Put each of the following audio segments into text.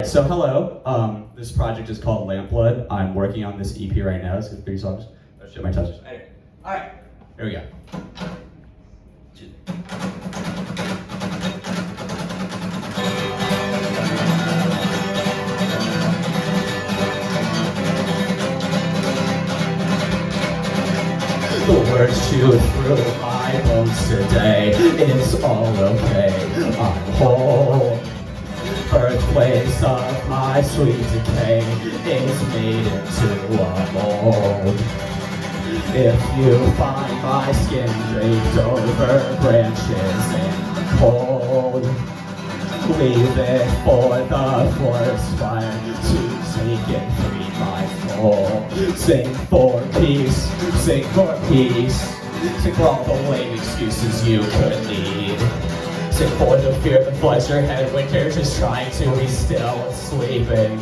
so hello. This project is called Lampblood. I'm working on this EP right now. It's 3 songs. Oh shit, my touches. Anyway, alright, here we go. The words shoot through my bones today. It's all okay, I'm whole. Birthplace of my sweet decay is made into a mold. If you find my skin draped over branches in the cold, leave it for the forest fire to take and free my soul. Sing for peace, sing for peace, sing for all the lame excuses you could need. Sing for the fear that floods your head when you're just trying to be still sleeping.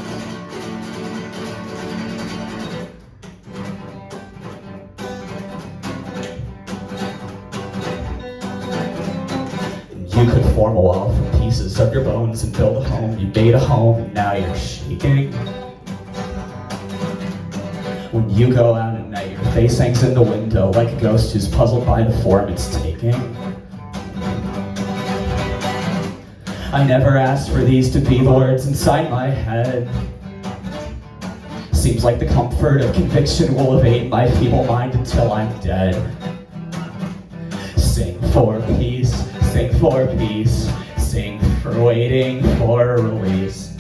You could form a wall from pieces of your bones and build a home. You made a home and now you're shaking. When you go out at night, your face hangs in the window like a ghost who's puzzled by the form it's taking. I never asked for these to be the words inside my head. Seems like the comfort of conviction will evade my feeble mind until I'm dead. Sing for peace, sing for peace, sing for waiting for release.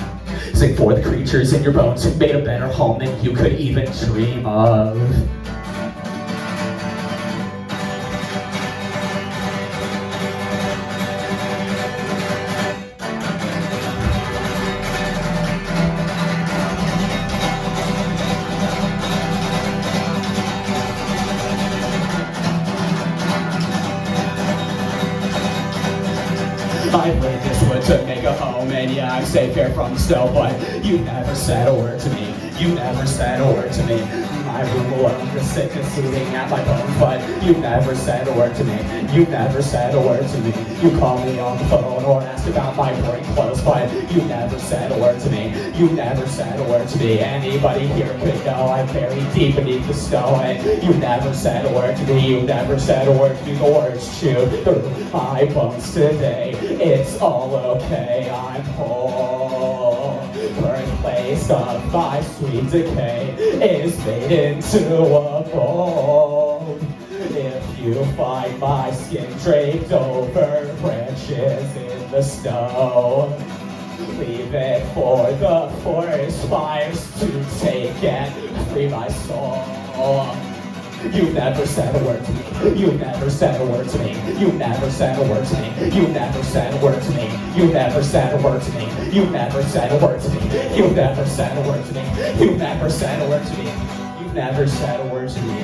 Sing for the creatures in your bones who made a better home than you could even dream of. I laid this wood to make a home, and yeah, I'm safe here from the snow, but you never said a word to me. You never said a word to me. My room alone, the sickness soothing at my bones, but you never said a word to me. You never said a word to me. You called me on the phone or asked about my boring clothes, but you never said a word to me. You never said a word to me. Anybody here could know I'm buried deep beneath the snow, and you never said a word to me. You never said a word to me. The words chewed through my bones today. It's all okay, I'm whole. Birthplace of my sweet decay is made into a mold. If you find my skin draped over branches in the snow, leave it for the forest fires to take and free my soul. You never said a word to me. You never said a word to me. You never said a word to me. You never said a word to me. You never said a word to me. You never said a word to me. You never said a word to me. You never said a word to me. You never said a word to me.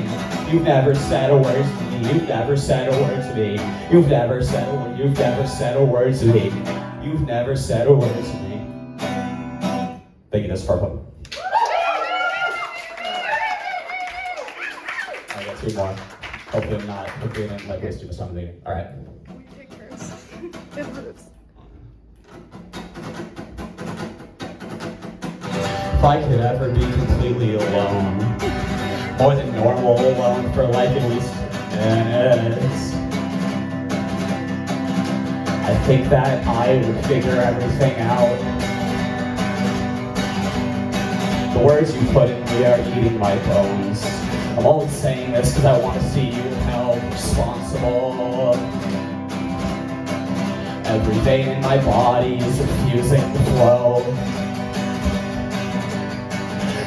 You never said a word to me. You never said a word to me. You've never said a word. You've never said a word to me. You've never said a word to me. Thank you, that's purple. I got 2 more. Hopefully I'm not. Hopefully I didn't like waste too much time in the meeting. All right. We take hers. It hurts. If I could ever be completely alone, more than normal alone for like at least minutes, I think that I would figure everything out. The words you put in me are eating my bones. I'm only saying this because I want to see you held responsible. Every vein in my body is refusing to flow.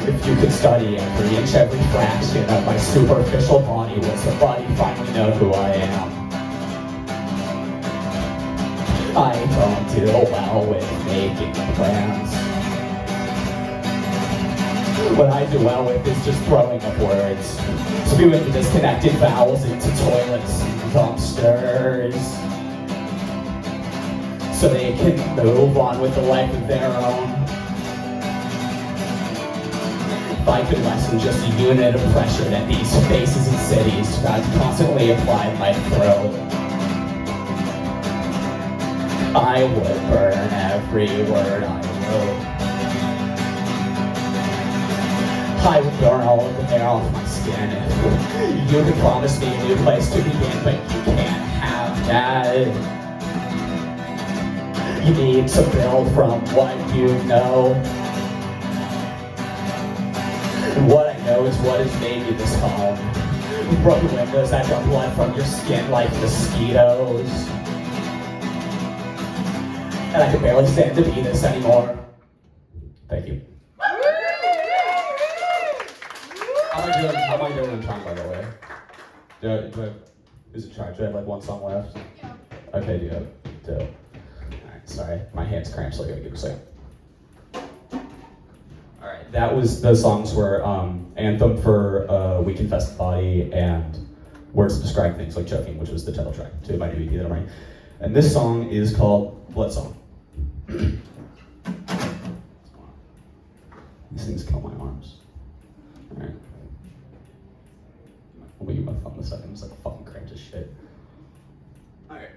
If you could study every inch, every fraction of my superficial body, will somebody finally know who I am? I don't do well with making plans. What I do well with is just throwing up words, spewing the disconnected vowels into toilets and dumpsters, so they can move on with a life of their own. If I could lessen just a unit of pressure that these faces and cities try to constantly apply in my throat, I would burn every word I wrote. I would burn all of the hair off my skin. You could promise me a new place to begin, but you can't have that. You need to build from what you know. And what I know is what has made you this home. Broken windows that got blood from your skin like mosquitoes. And I can barely stand to be this anymore. Thank you. How am I doing in time, by the way? Who's in charge? Do I have like one song left? Yeah. Okay, do you have? Alright, sorry. My hand's cramped, so I gotta give it a second. Alright, those songs were Anthem for We Confess the Body and Words to Describe Things Like Choking, which was the title track to my new EP that I'm writing. And this song is called Blood Song. These things kill my arms. Alright. I'll use my phone in a second. It's like fucking cringe as shit. Alright.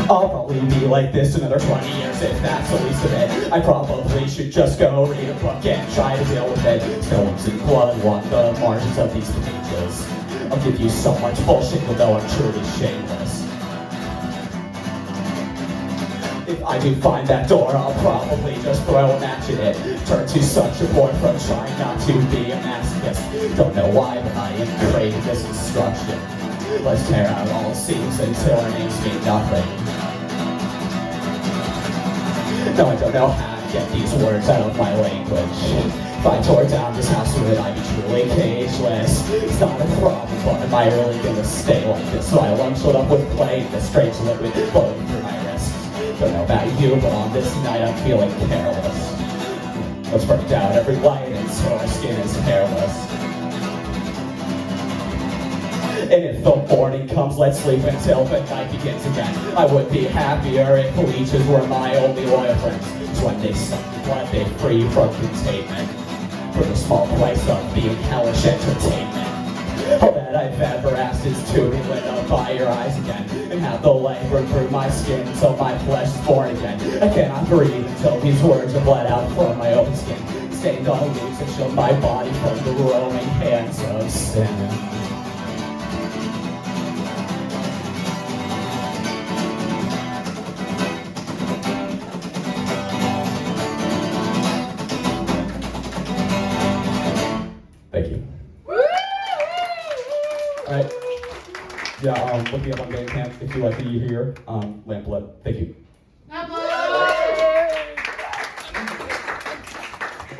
I'll probably be like this another 20 years if that's the least of it. I probably should just go read a book and try to deal with it. Stones and blood walk the margins of these pages. I'll give you so much bullshit you'll know I'm truly shameless. If I do find that door, I'll probably just throw a match at it. Turn to such a boy from trying not to be a masochist. Don't know why, but I am craving this instruction. Let's tear out all the seams until our names mean nothing. No, I don't know how to get these words out of my language. If I tore down this house, would I be truly cageless? It's not a problem, but am I really gonna stay like this? So I lunch it up with clay, this strange liquid flowing through my wrist. Don't know about you, but on this night I'm feeling careless. Let's break down every light until our skin is hairless. And if the morning comes, let's sleep until the night begins again. I would be happier if leeches were my only loyal friends. It's when they suck blood, they free from containment. For the small price of being hellish entertainment. All that I've ever asked is to be lit up by your eyes again. And have the light burn through my skin until my flesh is born again. I cannot breathe until these words are bled out from my open skin. Stained on leaves that shield my body from the roaming hands of sin. Thank you. Alright. Yeah, look me up on Bandcamp if you like to hear Lampblood. Thank you. Lampblood.